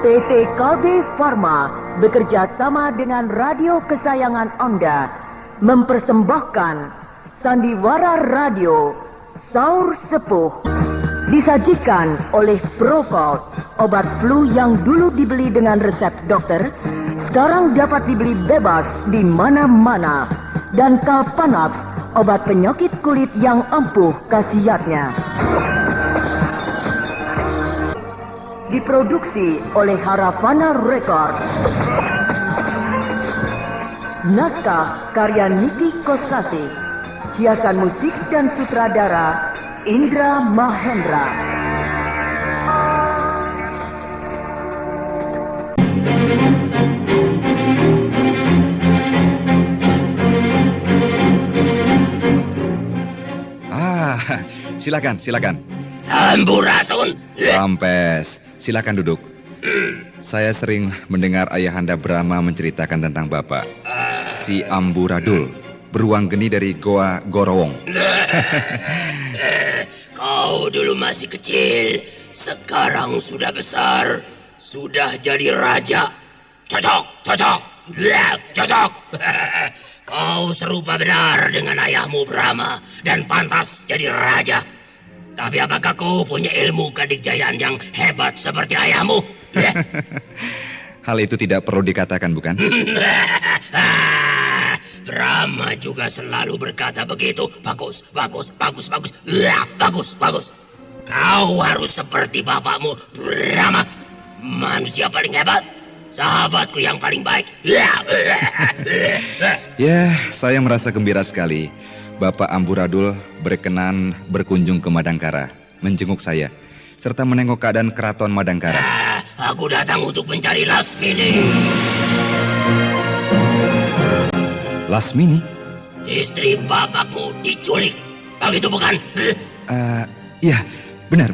PT KB Pharma bekerja sama dengan radio kesayangan Anda mempersembahkan Sandiwara Radio Saur Sepuh. Disajikan oleh Procold, obat flu yang dulu dibeli dengan resep dokter, sekarang dapat dibeli bebas di mana-mana. Dan Kalpanax, obat penyakit kulit yang ampuh khasiatnya. Diproduksi oleh Haravana Record. Naskah karya Niki Kosasi. Hiasan musik dan sutradara Indra Mahendra. Silakan. Ampurasun. Rampes, silakan duduk. Saya sering mendengar Ayahanda Brahma menceritakan tentang Bapak. Si Amburadul, beruang geni dari Goa Gorowong. Kau dulu masih kecil, sekarang sudah besar, sudah jadi raja. Cocok. Kau serupa benar dengan ayahmu Brahma dan pantas jadi raja. Tapi apakah kau punya ilmu kadikjayaan yang hebat seperti ayahmu? Hal itu tidak perlu dikatakan, bukan? Brahma juga selalu berkata begitu. Bagus. Kau harus seperti bapakmu Brahma, manusia paling hebat, sahabatku yang paling baik. Ya, saya merasa gembira sekali Bapak Amburadul berkenan berkunjung ke Madangkara, menjenguk saya, serta menengok keadaan keraton Madangkara. Aku datang untuk mencari Lasmini. Lasmini? Istri bapakmu diculik, begitu bukan? Ya, benar.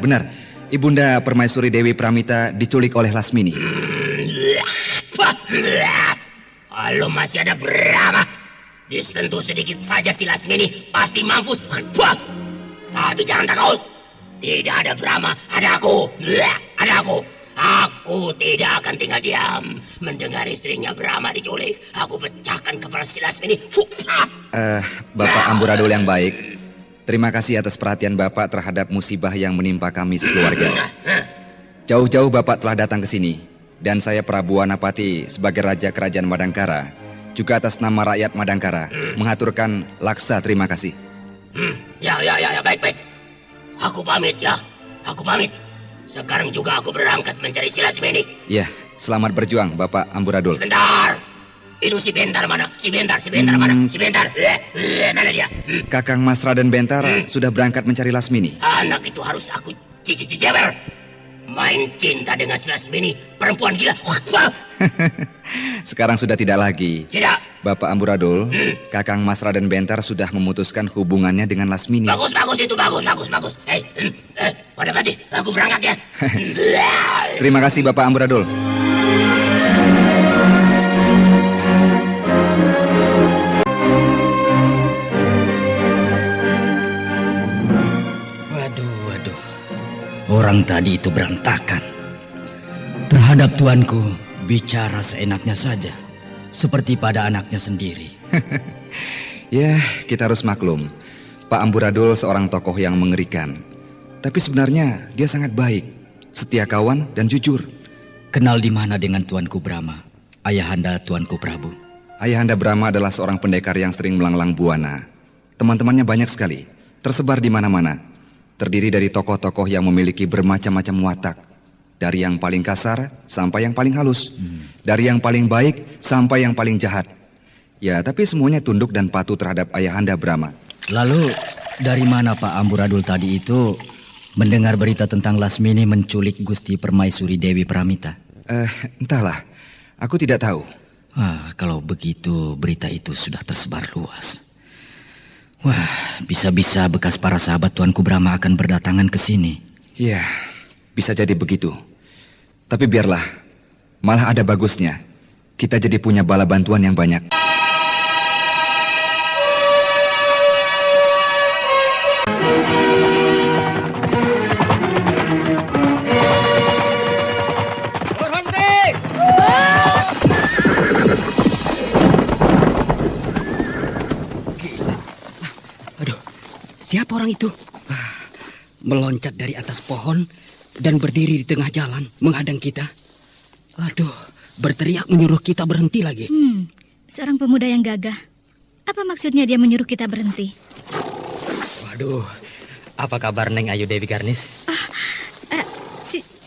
Ibunda Permaisuri Dewi Pramita diculik oleh Lasmini. Kalau masih ada Brahma, disentuh sedikit saja si Lasmini pasti mampus. Tapi jangan takut, tidak ada Brahma, ada aku. Aku tidak akan tinggal diam mendengar istrinya Brahma diculik. Aku pecahkan kepala si Lasmini. Bapak Amburadul yang baik, terima kasih atas perhatian Bapak terhadap musibah yang menimpa kami sekeluarga. Jauh-jauh Bapak telah datang ke sini, dan saya Prabu Wanapati sebagai Raja Kerajaan Madangkara, juga atas nama rakyat Madangkara, mengaturkan laksa terima kasih. Ya, baik. Aku pamit. Sekarang juga aku berangkat mencari si Lasmini. Ya, selamat berjuang Bapak Amburadul. Sebentar. Itu si Bentar mana? Si Bentar mana? Si Bentar. Mana dia? Kakang Mas Raden Bentar sudah berangkat mencari Lasmini. Anak itu harus aku jewer. Main cinta dengan si Lasmini, perempuan gila. Sekarang sudah tidak lagi. Tidak. Bapak Amburadul, Kakang Mas Raden Bentar sudah memutuskan hubungannya dengan Lasmini. Bagus. Hei, pada mati, aku berangkat ya. Terima kasih Bapak Amburadul. Waduh. Orang tadi itu berantakan. Terhadap tuanku, bicara seenaknya saja, seperti pada anaknya sendiri. Ya, kita harus maklum, Pak Amburadul seorang tokoh yang mengerikan. Tapi sebenarnya dia sangat baik, setia kawan dan jujur. Kenal di mana dengan tuanku Brahma, ayahanda tuanku Prabu? Ayahanda Brahma adalah seorang pendekar yang sering melanglang buana. Teman-temannya banyak sekali, tersebar di mana-mana. Terdiri dari tokoh-tokoh yang memiliki bermacam-macam watak. Dari yang paling kasar sampai yang paling halus. Dari yang paling baik sampai yang paling jahat. Ya, tapi semuanya tunduk dan patuh terhadap Ayahanda Brahma. Lalu, dari mana Pak Amburadul tadi itu mendengar berita tentang Lasmini menculik Gusti Permaisuri Dewi Pramita? Entahlah, aku tidak tahu. Kalau begitu berita itu sudah tersebar luas. Wah, bisa-bisa bekas para sahabat Tuanku Brahma akan berdatangan ke sini. Ya, bisa jadi begitu. Tapi biarlah, malah ada bagusnya. Kita jadi punya bala bantuan yang banyak. Berhenti! Siapa orang itu? Meloncat dari atas pohon dan berdiri di tengah jalan menghadang kita. Aduh, berteriak menyuruh kita berhenti lagi. Seorang pemuda yang gagah. Apa maksudnya dia menyuruh kita berhenti? Waduh, apa kabar Neng Ayu Dewi Garnis?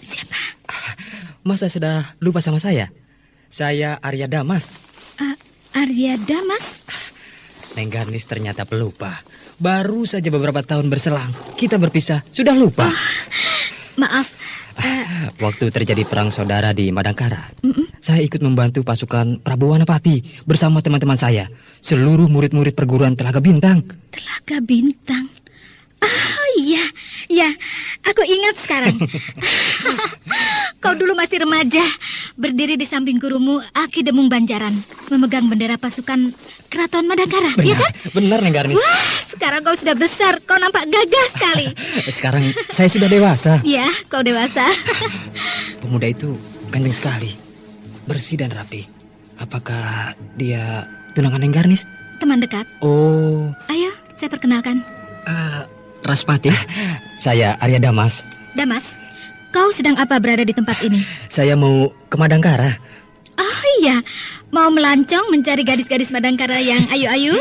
Siapa? Masa sudah lupa sama saya? Saya Arya Damas. Arya Damas? Neng Garnis ternyata pelupa. Baru saja beberapa tahun berselang kita berpisah, sudah lupa. Maaf. Waktu terjadi perang saudara di Madangkara, saya ikut membantu pasukan Prabu Wanapati bersama teman-teman saya, seluruh murid-murid perguruan Telaga Bintang. Telaga Bintang? Iya, aku ingat sekarang. Kau dulu masih remaja, berdiri di samping gurumu Aki Demung Banjaran, memegang bendera pasukan Keraton Madangkara, Benar, iya kan? benar Neng Garnis. Wah, sekarang kau sudah besar, kau nampak gagah sekali. Sekarang saya sudah dewasa. Ya, kau dewasa. Pemuda itu ganteng sekali, bersih dan rapi. Apakah dia tunangan Neng Garnis? Teman dekat. Oh, Ayo, saya perkenalkan. Raspati? saya Arya Damas. Damas, kau sedang apa berada di tempat ini? Saya mau ke Madangkara. Oh iya, mau melancong mencari gadis-gadis Madangkara yang ayu-ayu?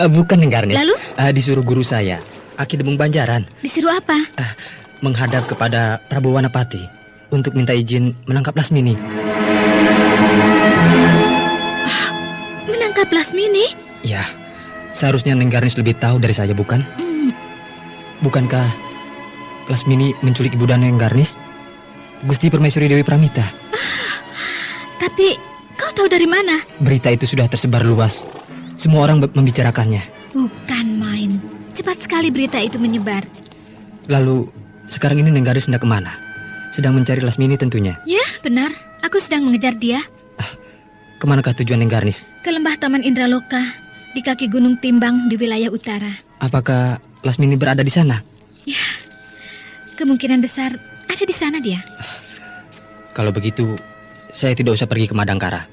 Bukan Neng Garnis. Lalu? Disuruh guru saya, Aki Demung Banjaran, Disuruh apa? menghadap kepada Prabu Wanapati untuk minta izin menangkap Lasmini. Menangkap Lasmini? Ya, seharusnya Neng Garnis lebih tahu dari saya, bukan? Bukankah Lasmini menculik ibu dan Neng Garnis? Gusti Permaisuri Dewi Pramita. Tapi kau tahu dari mana? Berita itu sudah tersebar luas. Semua orang membicarakannya. Bukan main. Cepat sekali berita itu menyebar. Lalu, sekarang ini Neng Garnis hendak kemana? Sedang mencari Lasmini tentunya. Ya, benar. Aku sedang mengejar dia. Kemanakah tujuan Neng Garnis? Ke lembah Taman Indraloka, di kaki Gunung Timbang di wilayah utara. Apakah Lasmini berada di sana? Ya, kemungkinan besar ada di sana dia. Kalau begitu, saya tidak usah pergi ke Madangkara.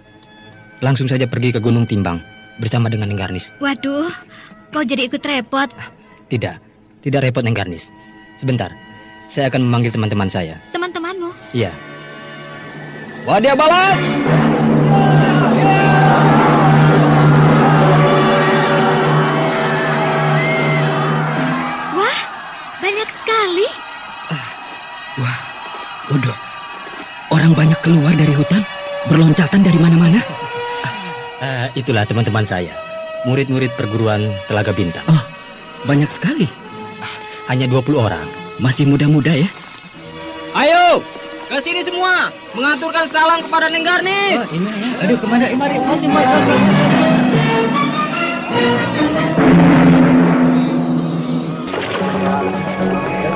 Langsung saja pergi ke Gunung Timbang bersama dengan Neng Garnis. Waduh, kau jadi ikut repot. Tidak repot Neng Garnis. Sebentar, saya akan memanggil teman-teman saya. Teman-temanmu? Iya. Wadia Balat! Wah, banyak sekali. Wah, waduh. Orang banyak keluar dari hutan, berloncatan dari mana-mana. Itulah teman-teman saya, murid-murid perguruan Telaga Bintang. Oh, banyak sekali. Hanya 20 orang. Masih muda-muda ya. Ayo, ke sini semua, mengaturkan salam kepada Neng Garnis. Oh, ini ya. Aduh, kemana? Mari.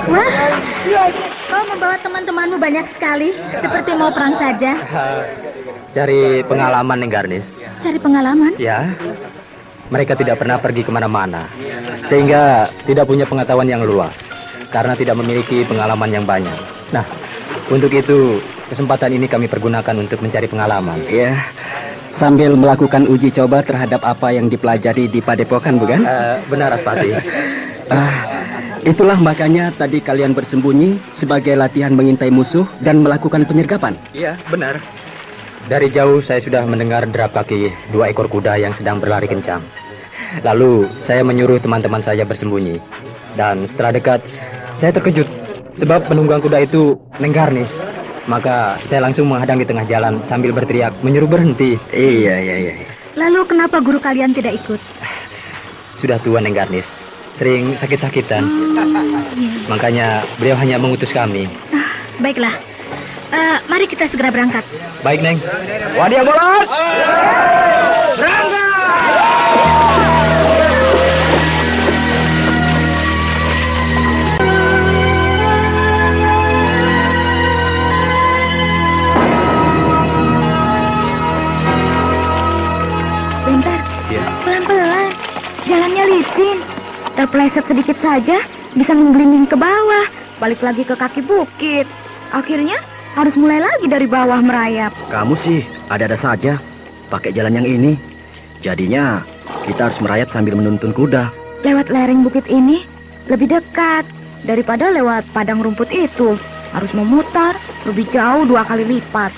Wah, lihat, kau membawa teman-temanmu banyak sekali, seperti mau perang saja. Cari pengalaman Neng Garnis. Cari pengalaman? Ya, mereka tidak pernah pergi kemana-mana, sehingga tidak punya pengetahuan yang luas, karena tidak memiliki pengalaman yang banyak. Nah, untuk itu, kesempatan ini kami pergunakan untuk mencari pengalaman. Ya, sambil melakukan uji coba terhadap apa yang dipelajari di Padepokan, bukan? Benar, Raspati. Itulah makanya tadi kalian bersembunyi sebagai latihan mengintai musuh dan melakukan penyergapan. Iya, benar. Dari jauh saya sudah mendengar derap kaki 2 ekor kuda yang sedang berlari kencang. Lalu saya menyuruh teman-teman saya bersembunyi. Dan setelah dekat, saya terkejut sebab penunggang kuda itu Neng Garnis. Maka saya langsung menghadang di tengah jalan sambil berteriak menyuruh berhenti. Iya. Lalu kenapa guru kalian tidak ikut? Sudah tua Neng Garnis, sering sakit-sakitan. Iya. Makanya beliau hanya mengutus kami. Baiklah, mari kita segera berangkat. Baik Neng. Wadia Balat! Bentar, pelan-pelan. Jalannya licin. Terpeleset sedikit saja, bisa menggelinding ke bawah. Balik lagi ke kaki bukit. Akhirnya harus mulai lagi dari bawah merayap. Kamu sih ada-ada saja pakai jalan yang ini. Jadinya kita harus merayap sambil menuntun kuda. Lewat lereng bukit ini, lebih dekat daripada lewat padang rumput itu. Harus memutar lebih jauh 2 kali lipat.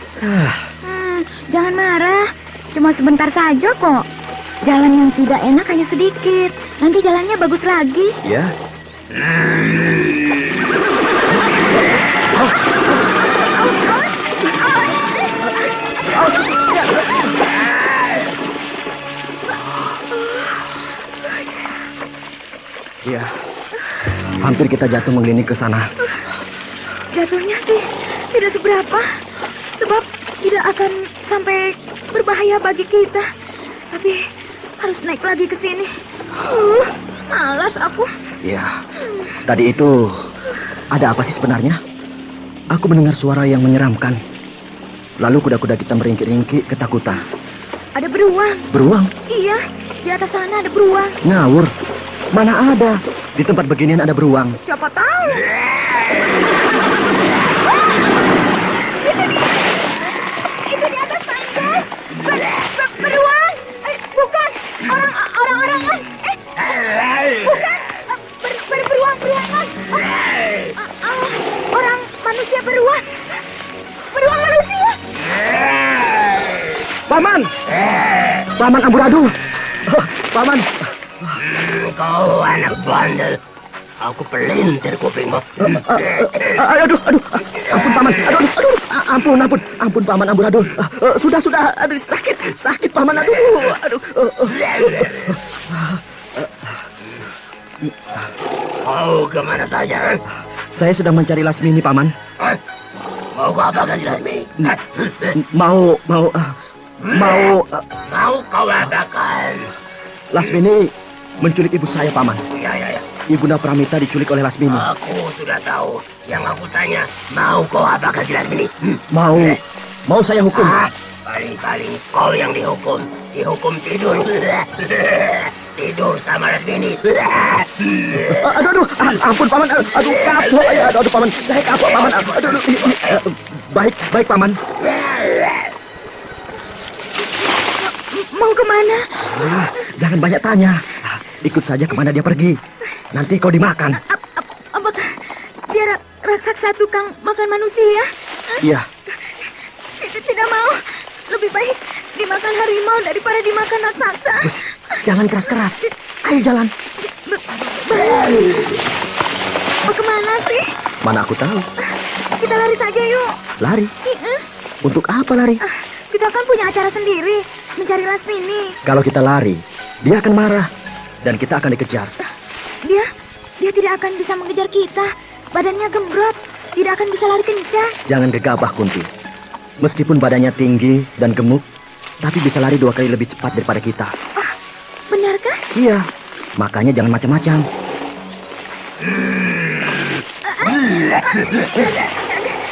Jangan marah, cuma sebentar saja kok. Jalan yang tidak enak hanya sedikit. Nanti jalannya bagus lagi. Ya. Iya. Hampir kita jatuh menggelining ke sana. Jatuhnya sih tidak seberapa, sebab tidak akan sampai berbahaya bagi kita. Tapi harus naik lagi ke sini. Malas aku. Iya. Tadi itu ada apa sih sebenarnya? Aku mendengar suara yang menyeramkan. Lalu kuda-kuda kita meringkik-ringkik ketakutan. Ada beruang. Beruang? Iya, di atas sana ada beruang. Ngawur. Mana ada? Di tempat beginian ada beruang. Siapa tahu? Itu di atas pantai. Beruang? Bukan. Orang-orangan. Bukan. Beruang-beruangan. Orang manusia beruang. Beruang manusia. Paman! Paman amburadul. Paman. Kau anak bandel. Aku pelintir kupingmu. Aduh. Ampun paman. Ampun paman amburadul. Sudah. Aduh, sakit paman. Aduh. Mau kemana saja? Saya sedang mencari Lasmini, paman. Mau kau apa kan Lasmini? Mau kau apakan? Lasmini menculik ibu saya, paman. Ya. Ibunda Pramita diculik oleh Lasmini. Aku sudah tahu. Yang aku tanya, mau kau apakan si Lasmini? Mau saya hukum. Paling kau yang dihukum. Dihukum tidur. Tidur sama Lasmini. Aduh, ampun paman. Aduh, kapok. Aduh paman, saya kapok paman. Aduh. Baik paman. Mau kemana? Jangan banyak tanya. Ikut saja kemana dia pergi. Nanti kau dimakan. Apakah dia raksasa tukang makan manusia? Iya. Tidak mau. Lebih baik dimakan harimau daripada dimakan raksasa. Jangan keras-keras. Ayo jalan. Mau kemana sih? Mana aku tahu. Kita lari saja yuk. Lari? Untuk apa lari? Kita kan punya acara sendiri. Mencari Lasmini. Kalau kita lari, dia akan marah. Dan kita akan dikejar. Dia tidak akan bisa mengejar kita. Badannya gembrot. Tidak akan bisa lari kencang. Jangan gegabah, Kunti. Meskipun badannya tinggi dan gemuk, tapi bisa lari 2 kali lebih cepat daripada kita. Benarkah? Iya. Makanya jangan macam-macam.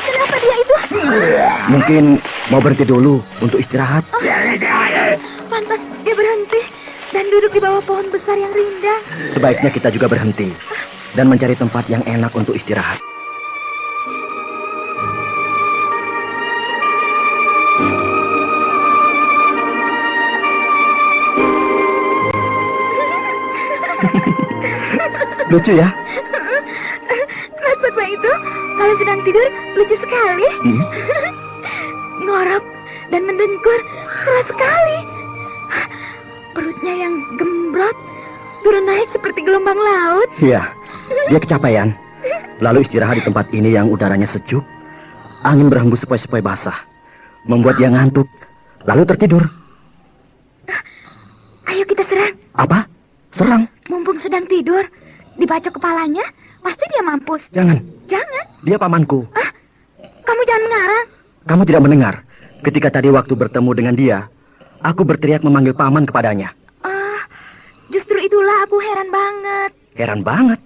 Kenapa dia itu? Mungkin mau berhenti dulu untuk istirahat. Pantas dia berhenti dan duduk di bawah pohon besar yang rindang. Sebaiknya kita juga berhenti dan mencari tempat yang enak untuk istirahat. Lucu ya? Raksasa itu kalau sedang tidur lucu sekali. Ngorok dan mendengkur keras sekali. Perutnya yang gembrot turun naik seperti gelombang laut. Iya, dia kecapean. Lalu istirahat di tempat ini yang udaranya sejuk. Angin berhembus sepoi-sepoi basah, membuat dia ngantuk. Lalu tertidur. Ayo kita serang. Apa? Serang? Mumpung sedang tidur, dibacok kepalanya, pasti dia mampus. Jangan. Jangan. Dia pamanku. Kamu jangan mengarang. Kamu tidak mendengar. Ketika tadi waktu bertemu dengan dia, aku berteriak memanggil paman kepadanya. Justru itulah aku heran banget. Heran banget?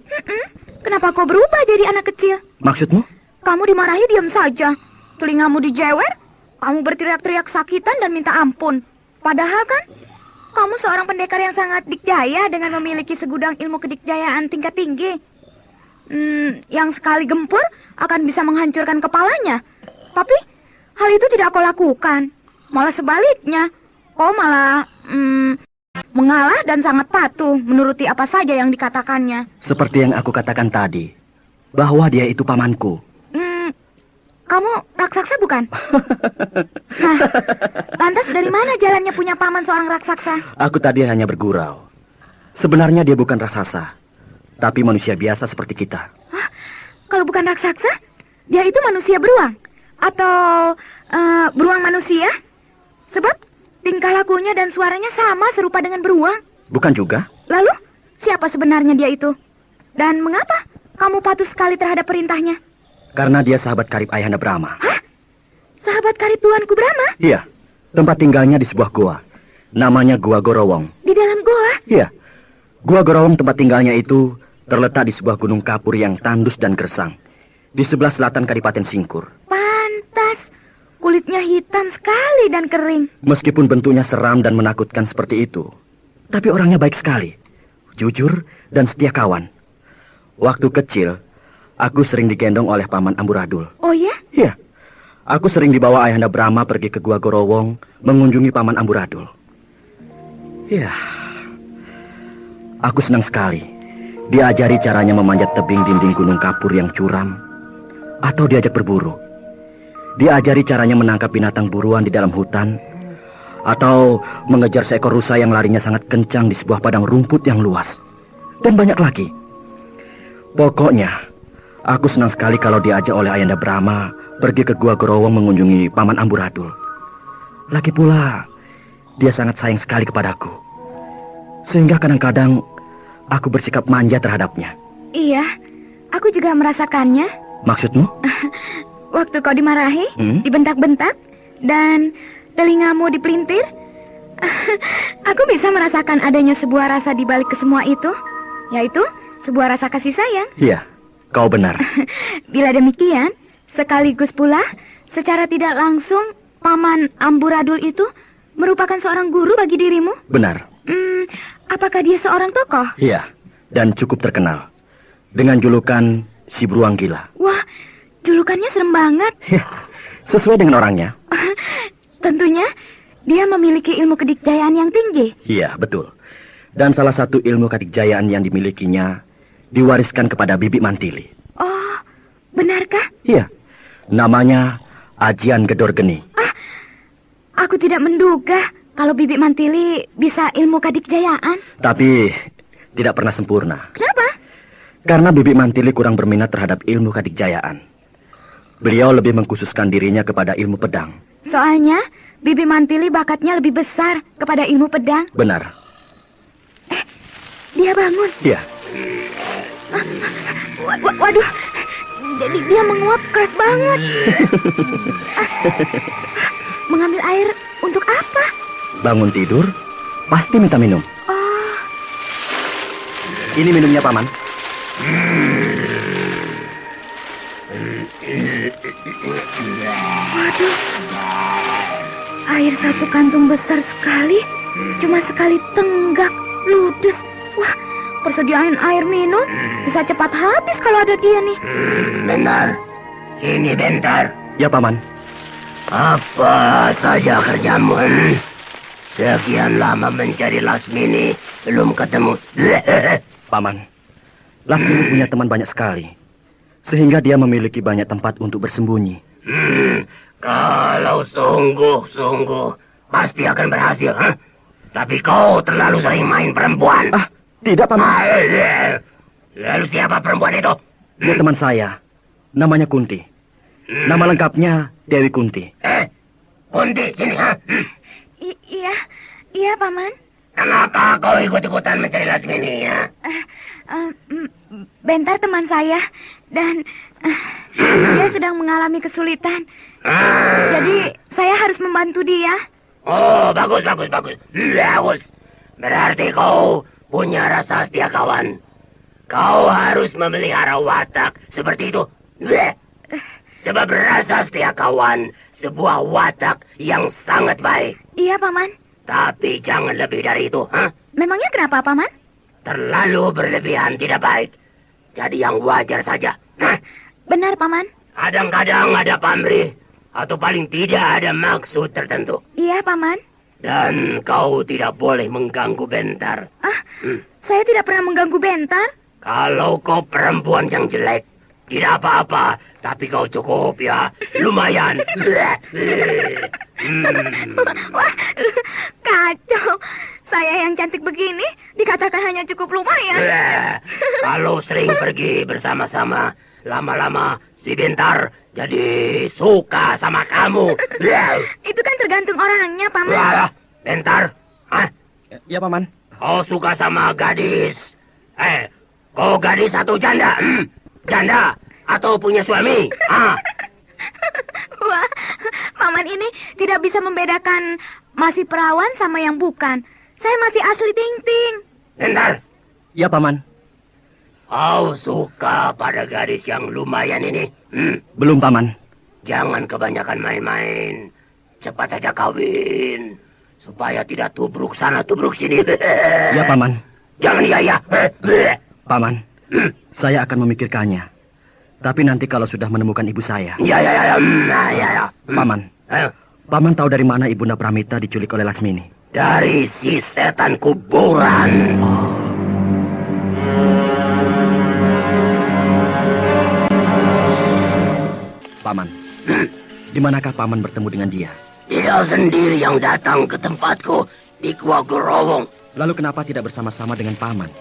Kenapa kau berubah jadi anak kecil? Maksudmu? Kamu dimarahi diam saja. Telingamu dijewer, kamu berteriak-teriak sakitan dan minta ampun. Padahal kan, kamu seorang pendekar yang sangat dikjaya dengan memiliki segudang ilmu kedikjayaan tingkat tinggi. Yang sekali gempur akan bisa menghancurkan kepalanya. Tapi hal itu tidak kau lakukan. Malah sebaliknya, kau malah mengalah dan sangat patuh menuruti apa saja yang dikatakannya. Seperti yang aku katakan tadi, bahwa dia itu pamanku. Kamu raksasa bukan? Nah, lantas dari mana jalannya punya paman seorang raksasa? Aku tadi hanya bergurau. Sebenarnya dia bukan raksasa, tapi manusia biasa seperti kita. Hah? Kalau bukan raksasa, dia itu manusia beruang? Atau beruang manusia? Sebab tingkah lakunya dan suaranya sama serupa dengan beruang. Bukan juga. Lalu, siapa sebenarnya dia itu? Dan mengapa kamu patuh sekali terhadap perintahnya? Karena dia sahabat karib Ayahanda Brahma. Hah? Sahabat karib Tuanku Brahma? Iya, tempat tinggalnya di sebuah gua. Namanya Gua Gorowong. Di dalam gua? Iya, Gua Gorowong tempat tinggalnya itu terletak di sebuah gunung kapur yang tandus dan gersang. Di sebelah selatan Kadipaten Singkur. Pantas, kulitnya hitam sekali dan kering. Meskipun bentuknya seram dan menakutkan seperti itu, tapi orangnya baik sekali, jujur dan setia kawan. Waktu kecil, aku sering digendong oleh Paman Amburadul. Oh ya? Iya. Aku sering dibawa Ayahanda Brahma pergi ke Gua Gorowong mengunjungi Paman Amburadul. Iya. Aku senang sekali diajari caranya memanjat tebing dinding gunung kapur yang curam, atau diajak berburu. Diajari caranya menangkap binatang buruan di dalam hutan, atau mengejar seekor rusa yang larinya sangat kencang di sebuah padang rumput yang luas. Dan banyak lagi. Pokoknya, aku senang sekali kalau diajak oleh Ayahanda Brahma pergi ke Gua Gorowong mengunjungi Paman Amburadul. Lagi pula, dia sangat sayang sekali kepadaku. Sehingga kadang-kadang aku bersikap manja terhadapnya. Iya, aku juga merasakannya. Maksudmu? Waktu kau dimarahi, dibentak-bentak, dan telingamu dipelintir, aku bisa merasakan adanya sebuah rasa di balik ke semua itu, yaitu sebuah rasa kasih sayang. Iya, kau benar. Bila demikian, sekaligus pula, secara tidak langsung, Paman Amburadul itu merupakan seorang guru bagi dirimu? Benar. Apakah dia seorang tokoh? Iya, dan cukup terkenal. Dengan julukan si beruang gila. Wah, julukannya serem banget. Ya, sesuai dengan orangnya. Tentunya, dia memiliki ilmu kedikjayaan yang tinggi. Iya, betul. Dan salah satu ilmu kedikjayaan yang dimilikinya diwariskan kepada Bibi Mantili. Oh, benarkah? Iya, namanya Ajian Gedor Geni. Aku tidak menduga kalau Bibi Mantili bisa ilmu kedikjayaan. Tapi tidak pernah sempurna. Kenapa? Karena Bibi Mantili kurang berminat terhadap ilmu kedikjayaan. Beliau lebih mengkhususkan dirinya kepada ilmu pedang. Soalnya Bibi Mantili bakatnya lebih besar kepada ilmu pedang. Benar. Dia bangun. Iya. Waduh, dia menguap keras banget. Mengambil air untuk apa? Bangun tidur, pasti minta minum. Oh. Ini minumnya, Paman. Waduh, air satu kantung besar sekali, cuma sekali tenggak, ludes. Wah, persediaan air minum bisa cepat habis kalau ada dia nih. Benar, sini bentar. Ya, Paman. Apa saja kerjamu? Sekian lama mencari Lasmini, belum ketemu. Paman, Lasmini punya teman banyak sekali, sehingga dia memiliki banyak tempat untuk bersembunyi. Kalau sungguh-sungguh, pasti akan berhasil. Tapi kau terlalu sering main perempuan. Tidak, Paman. Lalu siapa perempuan itu? Dia teman saya, namanya Kunti. Nama lengkapnya Dewi Kunti. Kunti, sini, Iya, Paman. Kenapa kau ikut-ikutan mencari Lasmini, ya? Bentar teman saya, dan dia sedang mengalami kesulitan. Jadi saya harus membantu dia. Oh, bagus. Berarti kau punya rasa setia kawan. Kau harus memelihara watak seperti itu. Sebab rasa setia kawan sebuah watak yang sangat baik. Iya, Paman. Tapi jangan lebih dari itu, Memangnya kenapa, Paman? Terlalu berlebihan tidak baik. Jadi yang wajar saja. Benar, Paman. Kadang-kadang ada pamrih, atau paling tidak ada maksud tertentu. Iya, Paman. Dan kau tidak boleh mengganggu Bentar. Saya tidak pernah mengganggu Bentar. Kalau kau perempuan yang jelek, tidak apa-apa. Tapi kau cukup ya, lumayan. Wah, kacau. Saya yang cantik begini dikatakan hanya cukup lumayan. Kalau sering pergi bersama-sama, lama-lama si Bentar jadi suka sama kamu. Itu kan tergantung orangnya, Paman. Bentar, Ya, Paman. kau suka sama gadis? Kau gadis atau janda? Janda atau punya suami? Wah, Paman ini tidak bisa membedakan masih perawan sama yang bukan. Saya masih asli ting-ting. Bentar, Ya, Paman. kau suka pada gadis yang lumayan ini? Belum, Paman. Jangan kebanyakan main-main. Cepat saja kawin. Supaya tidak tubruk sana, tubruk sini. Ya, Paman. Jangan ya. Paman, saya akan memikirkannya. Tapi nanti kalau sudah menemukan ibu saya. Ya. Paman, Paman tahu dari mana Ibunda Pramita diculik oleh Lasmini? Dari si setan kuburan. Paman, di manakah Paman bertemu dengan dia? Dia sendiri yang datang ke tempatku di Gua Gorowong. Lalu kenapa tidak bersama-sama dengan Paman?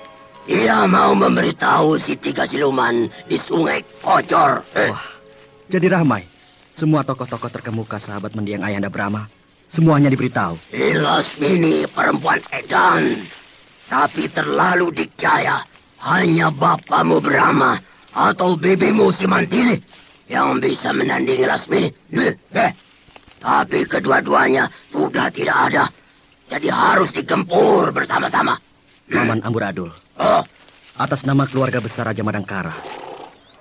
Dia mau memberitahu si 3 siluman di Sungai Kocor. Wah, jadi ramai. Semua tokoh-tokoh terkemuka sahabat mendiang Ayahanda Brahma, semuanya diberitahu. Lasmini perempuan edan, tapi terlalu dikjaya. Hanya bapamu Brahma atau bibimu si Mantili yang bisa menandingi Lasmini. Tapi kedua-duanya sudah tidak ada. Jadi harus digempur bersama-sama. Paman Amburadul, atas nama keluarga besar Raja Madangkara,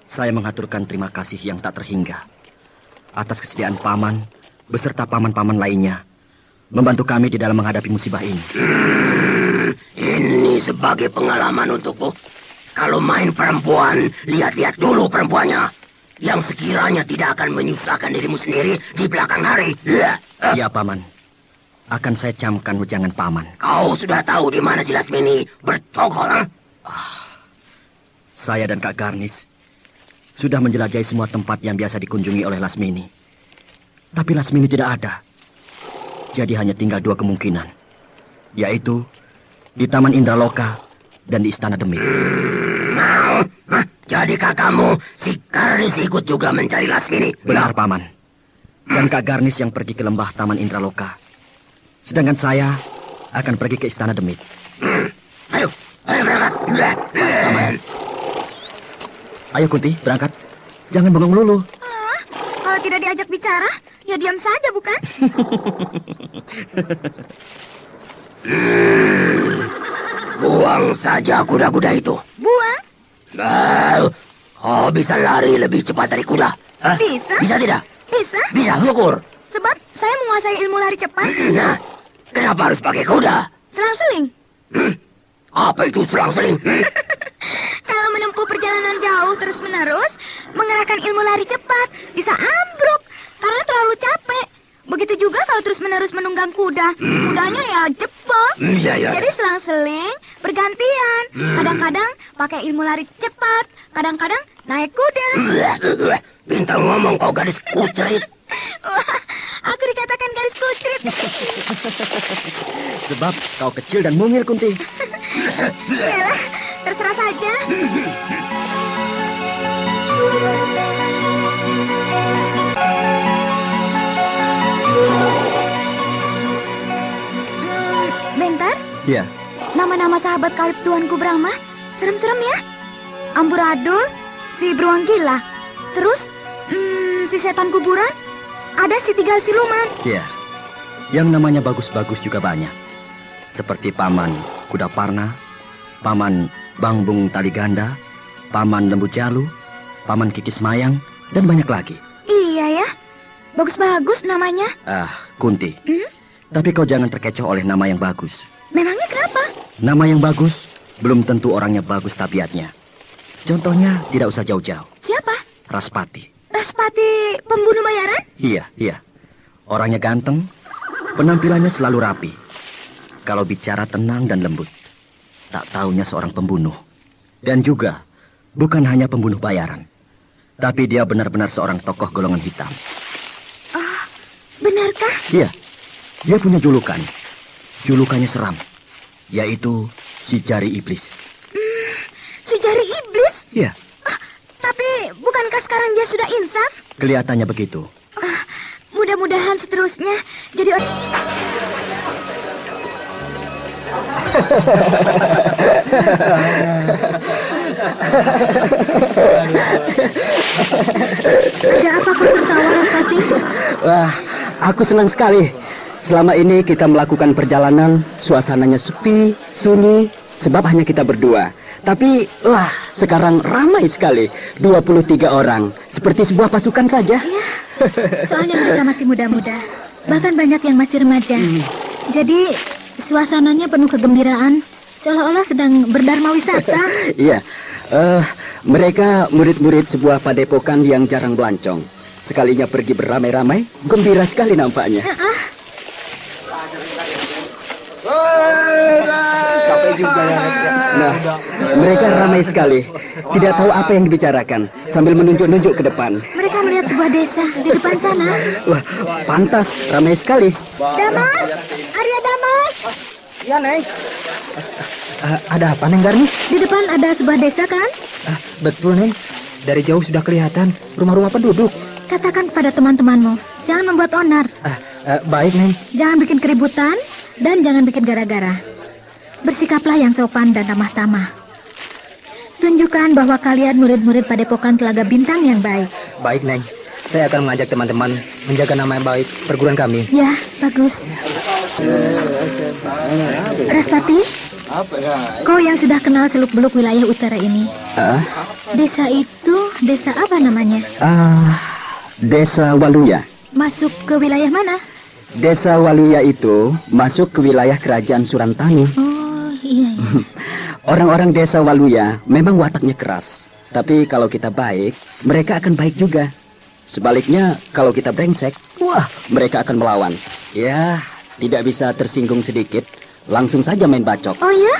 saya mengaturkan terima kasih yang tak terhingga atas kesediaan Paman beserta paman-paman lainnya membantu kami di dalam menghadapi musibah ini. Ini sebagai pengalaman untukmu. Kalau main perempuan, lihat-lihat dulu perempuannya. Yang sekiranya tidak akan menyusahkan dirimu sendiri di belakang hari. Ya, Paman. Akan saya camkan wejangan Paman. Kau sudah tahu di mana si Lasmini bercokol, Saya dan Kak Garnis sudah menjelajahi semua tempat yang biasa dikunjungi oleh Lasmini. Tapi Lasmini tidak ada. Jadi hanya tinggal 2 kemungkinan. Yaitu di Taman Indraloka dan di Istana Demit. Jadi kakakmu, si Garnis ikut juga mencari Lasmini. Benar, Paman. Dan Kak Garnis yang pergi ke lembah Taman Indraloka. Sedangkan saya akan pergi ke Istana Demit. Ayo berangkat. Paman. Ayo Kunti, berangkat. Jangan bengong lulu. Kalau tidak diajak bicara, ya diam saja, bukan? Buang saja kuda-kuda itu. Buang? Kau bisa lari lebih cepat dari kuda. Bisa? Bisa tidak? Bisa? Bisa, syukur. Sebab saya menguasai ilmu lari cepat. Nah, kenapa harus pakai kuda? Selang-seling. Apa itu selang-seling? Kalau menempuh perjalanan jauh terus-menerus, mengerahkan ilmu lari cepat, bisa ambruk karena terlalu capek. Begitu juga kalau terus-menerus menunggang kuda. Kudanya ya jebol. Iya. Jadi selang-seling, bergantian. Kadang-kadang pakai ilmu lari cepat, kadang-kadang naik kuda. Pintar ngomong kau gadis kucrit. Wah, aku dikatakan garis kucrit. Sebab kau kecil dan mungil, Kunti. Yalah, terserah saja. Bentar, Iya. nama-nama sahabat karib Tuanku Brahma serem-serem ya. Amburadul, si beruang gila. Terus, si setan kuburan, ada si 3 siluman. Iya. Yang namanya bagus-bagus juga banyak. Seperti Paman Kuda Parna, Paman Bangbung Tali Ganda, Paman Lembu Jalu, Paman Kikis Mayang, dan banyak lagi. Iya ya, bagus-bagus namanya. Kunti. Tapi kau jangan terkecoh oleh nama yang bagus. Memangnya kenapa? Nama yang bagus belum tentu orangnya bagus tabiatnya. Contohnya tidak usah jauh-jauh. Siapa? Raspati. Raspati pembunuh bayaran? Iya. Orangnya ganteng, Penampilannya selalu rapi. Kalau bicara tenang dan lembut. Tak taunya seorang pembunuh. Dan juga bukan hanya pembunuh bayaran. Tapi dia benar-benar seorang tokoh golongan hitam. Oh, benarkah? Iya, dia punya julukan. Julukannya seram, yaitu si jari iblis. Si jari iblis? Iya. Tapi bukankah sekarang dia sudah insaf? Kelihatannya begitu. Mudah-mudahan seterusnya jadi Ada apa kau tertawa, Raspati? Wah, aku senang sekali. Selama ini kita melakukan perjalanan, suasananya sepi, sunyi, sebab hanya kita berdua. Tapi, wah, sekarang ramai sekali. 23 orang, seperti sebuah pasukan saja. Iya, soalnya mereka masih muda-muda. Bahkan banyak yang masih remaja. Jadi, suasananya penuh kegembiraan, seolah-olah sedang berdharma wisata. Iya, mereka murid-murid sebuah padepokan yang jarang belancong. Sekalinya pergi beramai-ramai, gembira sekali nampaknya. Nah, mereka ramai sekali. Tidak tahu apa yang dibicarakan, sambil menunjuk-nunjuk ke depan. Mereka melihat sebuah desa di depan sana. Wah, pantas, ramai sekali. Damas, Arya Damas. Iya, Neng. Ada apa, Neng Garnis? Di depan ada sebuah desa, kan? Betul, Neng. Dari jauh sudah kelihatan rumah-rumah penduduk. Katakan kepada teman-temanmu, jangan membuat onar. Baik, Neng. Jangan bikin keributan dan jangan bikin gara-gara. Bersikaplah yang sopan dan ramah tamah. Tunjukkan bahwa kalian murid-murid padepokan Telaga Bintang yang baik. Baik, Neng. Saya akan mengajak teman-teman menjaga nama yang baik perguruan kami. Ya, bagus. Raspati, kau yang sudah kenal seluk-beluk wilayah utara ini. Desa itu, desa apa namanya? Desa Waluya. Masuk ke wilayah mana? Desa Waluya itu masuk ke wilayah kerajaan Surantani. Oh, iya. Orang-orang desa Waluya memang wataknya keras. Tapi kalau kita baik, mereka akan baik juga. Sebaliknya, kalau kita brengsek, wah, mereka akan melawan. Ya, tidak bisa tersinggung sedikit, langsung saja main bacok. Oh ya?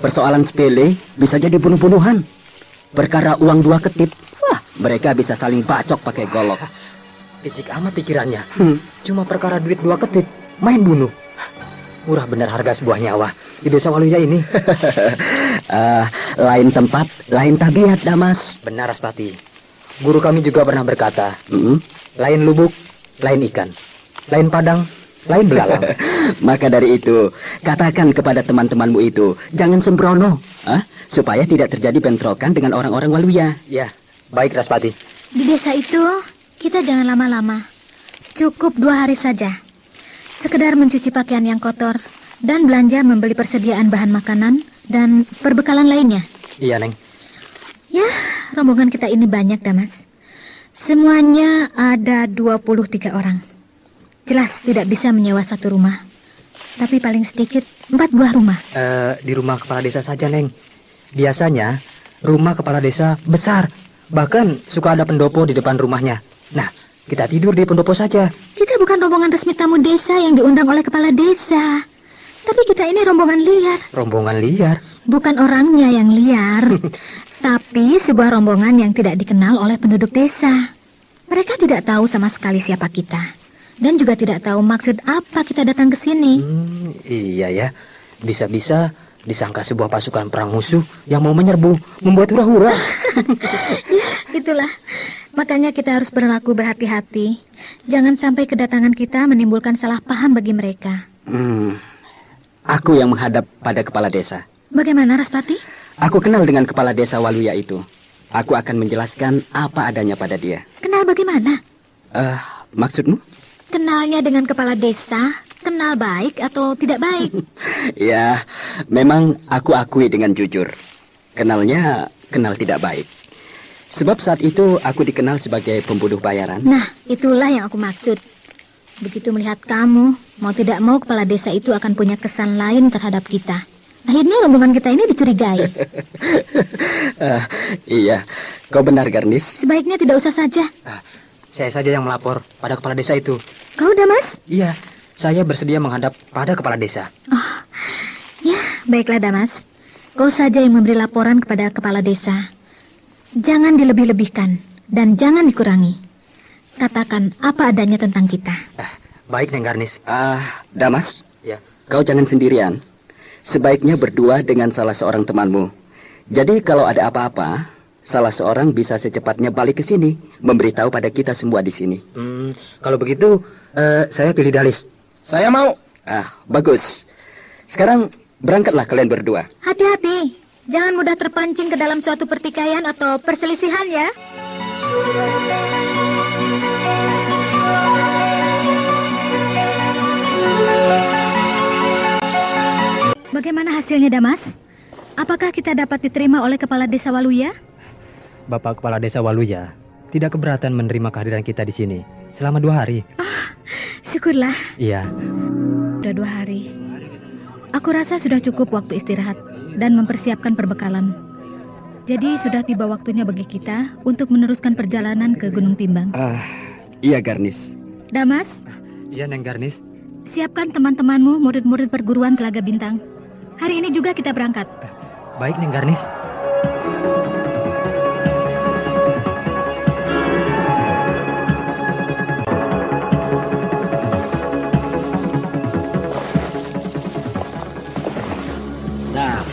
Persoalan sepele bisa jadi bunuh-bunuhan. Perkara uang 2 ketip, wah, mereka bisa saling bacok pakai golok. Picik amat pikirannya. Cuma perkara duit 2 ketip, main bunuh. Murah benar harga sebuah nyawa di desa Waluya ini. Lain tempat, lain tabiat, Damas. Benar, Raspati. Guru kami juga pernah berkata, lain lubuk, lain ikan. Lain padang, lain belalang. Maka dari itu, katakan kepada teman-temanmu itu, jangan sembrono, supaya tidak terjadi bentrokan dengan orang-orang Waluya. Ya, baik, Raspati. Di desa itu, kita jangan lama-lama. Cukup 2 hari saja. Sekedar mencuci pakaian yang kotor dan belanja membeli persediaan bahan makanan dan perbekalan lainnya. Iya, Neng. Ya, rombongan kita ini banyak, Damas. Semuanya ada 23 orang. Jelas tidak bisa menyewa satu rumah. Tapi paling sedikit 4 buah rumah. Di rumah kepala desa saja, Neng. Biasanya rumah kepala desa besar. Bahkan suka ada pendopo di depan rumahnya. Nah, kita tidur di pendopo saja. Kita bukan rombongan resmi tamu desa yang diundang oleh kepala desa. Tapi kita ini rombongan liar. Rombongan liar? Bukan orangnya yang liar. Tapi sebuah rombongan yang tidak dikenal oleh penduduk desa. Mereka tidak tahu sama sekali siapa kita. Dan juga tidak tahu maksud apa kita datang ke sini. Iya ya. Bisa-bisa disangka sebuah pasukan perang musuh yang mau menyerbu, membuat hura-hura. Ya, itulah. Makanya kita harus berlaku berhati-hati. Jangan sampai kedatangan kita menimbulkan salah paham bagi mereka. Aku yang menghadap pada kepala desa. Bagaimana, Raspati? Aku kenal dengan kepala desa Waluya itu. Aku akan menjelaskan apa adanya pada dia. Kenal bagaimana? Maksudmu? Kenalnya dengan kepala desa, kenal baik atau tidak baik? Ya, memang aku akui dengan jujur. Kenalnya, kenal tidak baik. Sebab saat itu aku dikenal sebagai pembunuh bayaran. Nah, itulah yang aku maksud. Begitu melihat kamu, mau tidak mau kepala desa itu akan punya kesan lain terhadap kita. Akhirnya rombongan kita ini dicurigai. Iya, kau benar, Garnis. Sebaiknya tidak usah saja. Saya saja yang melapor pada kepala desa itu. Kau, Damas? Iya, saya bersedia menghadap pada kepala desa. Oh, ya, baiklah Damas. Kau saja yang memberi laporan kepada kepala desa. Jangan dilebih-lebihkan dan jangan dikurangi. Katakan apa adanya tentang kita. Baik, Neng Garnis. Damas, Ya. kau jangan sendirian. Sebaiknya berdua dengan salah seorang temanmu. Jadi kalau ada apa-apa, salah seorang bisa secepatnya balik ke sini, memberitahu pada kita semua di sini. Kalau begitu, saya pilih Dalis. Saya mau. Bagus. Sekarang berangkatlah kalian berdua. Hati-hati, jangan mudah terpancing ke dalam suatu pertikaian atau perselisihan ya. Bagaimana hasilnya, Damas? Apakah kita dapat diterima oleh Kepala Desa Waluya? Bapak Kepala Desa Waluya tidak keberatan menerima kehadiran kita di sini selama 2 hari. Syukurlah, Iya. sudah 2 hari. Aku rasa sudah cukup waktu istirahat dan mempersiapkan perbekalan. Jadi sudah tiba waktunya bagi kita untuk meneruskan perjalanan ke Gunung Timbang. Iya, Garnis. Damas, Iya, Neng Garnis. siapkan teman-temanmu, murid-murid perguruan Telaga Bintang. Hari ini juga kita berangkat. Baik, Neng Garnis. Nah,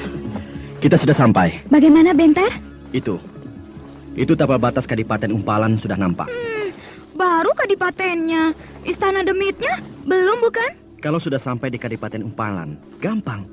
kita sudah sampai. Bagaimana, Bentar? Itu tapal batas Kadipaten Umpalan sudah nampak. Baru kadipatennya. Istana demitnya belum bukan? Kalau sudah sampai di Kadipaten Umpalan, gampang.